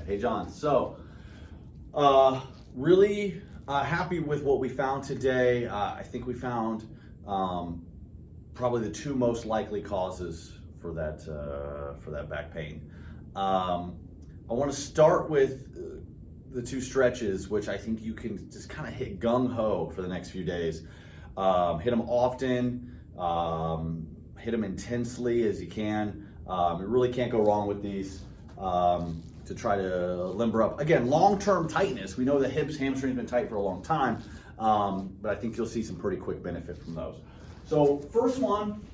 Hey, John. Really happy with what we found today. I think we found probably the two most likely causes for that back pain. I want to start with the two stretches, which I think you can just kind of hit gung-ho for the next few days. Hit them often, hit them intensely as you can. You really can't go wrong with these to try to limber up. Again, long-term tightness. We know the hips, hamstrings been tight for a long time, but I think you'll see some pretty quick benefit from those. So first one,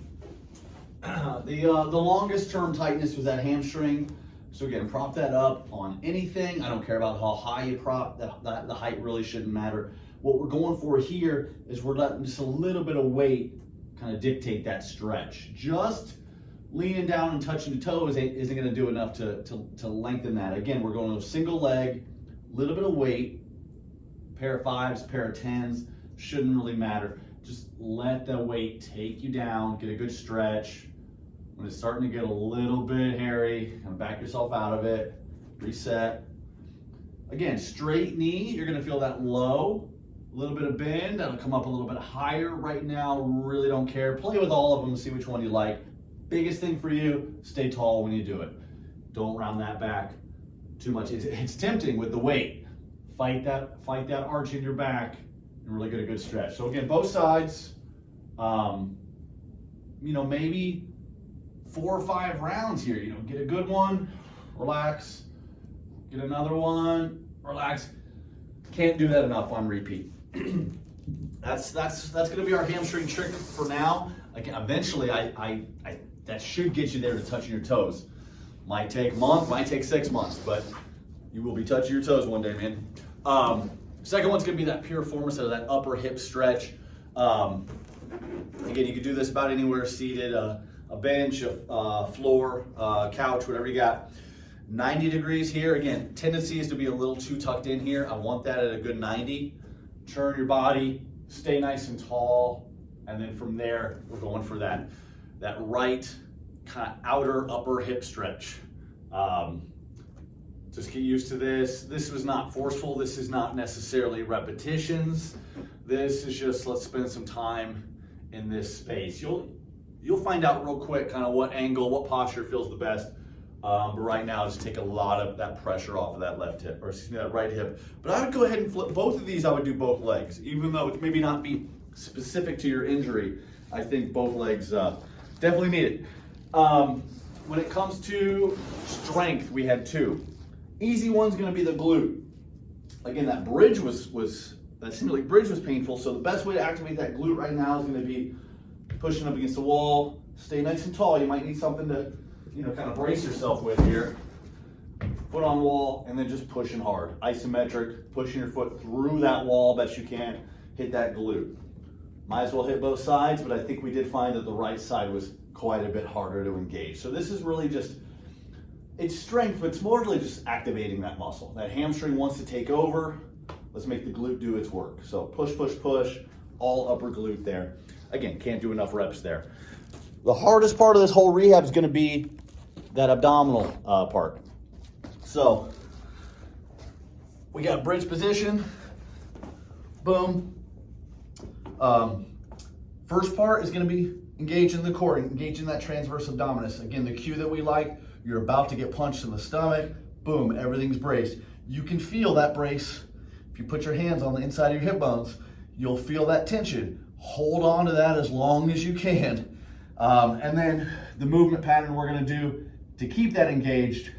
the longest term tightness was that hamstring. So again, prop that up on anything. I don't care about how high you prop, the height really shouldn't matter. What we're going for here is we're letting just a little bit of weight kind of dictate that stretch. Just leaning down and touching the toes isn't going to do enough to lengthen that. Again, we're going to single leg, little bit of weight, pair of fives, pair of tens, shouldn't really matter. Just let the weight take you down, get a good stretch. When it's starting to get a little bit hairy, kind of back yourself out of it, reset. Again, straight knee, you're going to feel that low, a little bit of bend, that'll come up a little bit higher. Right now, really don't care. Play with all of them, see which one you like. Biggest thing for you, stay tall when you do it. Don't round that back too much. It's tempting with the weight. Fight that arch in your back and really get a good stretch. So again, both sides, maybe 4 or 5 rounds here. Get a good one, relax, get another one, relax. Can't do that enough on repeat. That's going to be our hamstring trick for now. Again, eventually, I that should get you there to touching your toes. Might take a month, might take 6 months, but you will be touching your toes one day, man. Second one's going to be that piriformis, or that upper hip stretch. Again, you can do this about anywhere seated. A bench, a floor, couch, whatever you got. 90 degrees here. Again, tendency is to be a little too tucked in here. I want that at a good 90. Turn your body, stay nice and tall, and then from there, we're going for that right kind of outer upper hip stretch. Just get used to this. This was not forceful. This is not necessarily repetitions. This is just, let's spend some time in this space. You'll find out real quick kind of what angle, what posture feels the best. But right now, just take a lot of that pressure off of that left hip, or excuse me, that right hip. But I would go ahead and flip both of these. I would do both legs, even though it maybe not be specific to your injury. I think both legs definitely need it. When it comes to strength, we had 2. Easy one's going to be the glute. Again, that bridge that seemed like bridge was painful. So the best way to activate that glute right now is going to be pushing up against the wall. Stay nice and tall. You might need something to kind of brace yourself with here. Foot on wall, and then just pushing hard. Isometric, pushing your foot through that wall best you can. Hit that glute. Might as well hit both sides, but I think we did find that the right side was quite a bit harder to engage. So this is really just, it's strength, but it's more really just activating that muscle. That hamstring wants to take over. Let's make the glute do its work. So push, push, push, all upper glute there. Again, can't do enough reps there. The hardest part of this whole rehab is going to be that abdominal part. So we got bridge position, boom. First part is going to be engaging the core, engaging that transverse abdominis. Again, the cue that we like, you're about to get punched in the stomach, boom, everything's braced. You can feel that brace. If you put your hands on the inside of your hip bones, you'll feel that tension. Hold on to that as long as you can. And then the movement pattern we're going to do to keep that engaged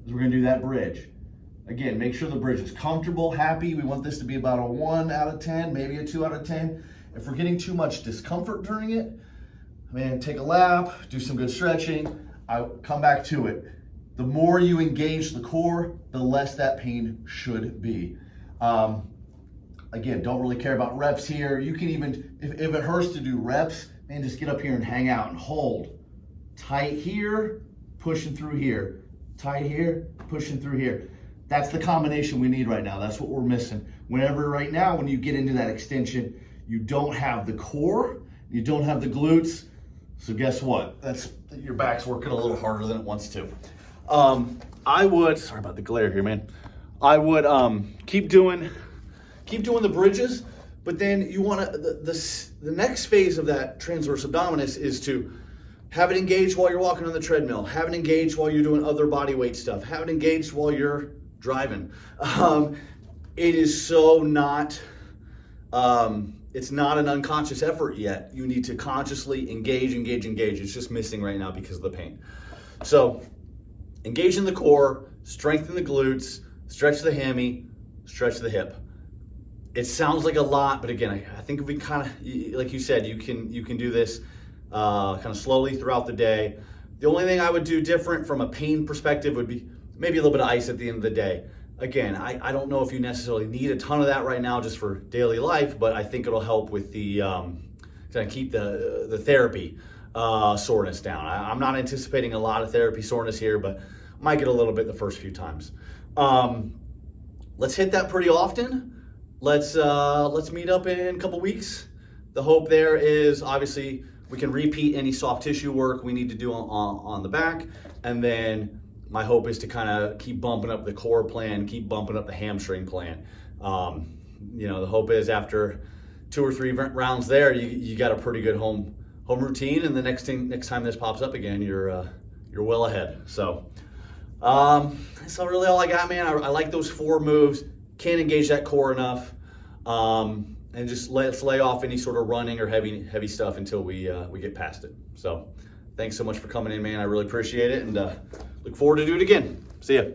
is we're going to do that bridge. Again, make sure the bridge is comfortable, happy. We want this to be about a 1 out of 10, maybe a 2 out of 10. If we're getting too much discomfort during it, take a lap, do some good stretching. I'll come back to it. The more you engage the core, the less that pain should be. Again, don't really care about reps here. You can even, if it hurts to do reps, just get up here and hang out and hold. Tight here, pushing through here. Tight here, pushing through here. That's the combination we need right now. That's what we're missing. Right now, when you get into that extension, you don't have the core, you don't have the glutes. So guess what? Your back's working a little harder than it wants to. I would, sorry about the glare here, man. I would keep doing the bridges, but then you want to, the next phase of that transverse abdominis is to have it engaged while you're walking on the treadmill, have it engaged while you're doing other body weight stuff, have it engaged while you're driving. It is so not, it's not an unconscious effort yet. You need to consciously engage. It's just missing right now because of the pain. So engage in the core, strengthen the glutes, stretch the hammy, stretch the hip. It sounds like a lot, but again, I think if we kind of, like you said, you can do this kind of slowly throughout the day. The only thing I would do different from a pain perspective would be maybe a little bit of ice at the end of the day. Again, I don't know if you necessarily need a ton of that right now just for daily life, but I think it'll help with the kind of keep the therapy soreness down. I'm not anticipating a lot of therapy soreness here, but might get a little bit the first few times. Let's hit that pretty often. Let's meet up in a couple weeks. The hope there is obviously we can repeat any soft tissue work we need to do on the back, and then my hope is to kind of keep bumping up the core plan, keep bumping up the hamstring plan. The hope is after 2 or 3 rounds there, you got a pretty good home routine, and the next time this pops up again, you're well ahead. So that's really all I got, man. I like those 4 moves. Can't engage that core enough, and just let's lay off any sort of running or heavy stuff until we get past it. So thanks so much for coming in, man. I really appreciate it, and look forward to do it again. See ya.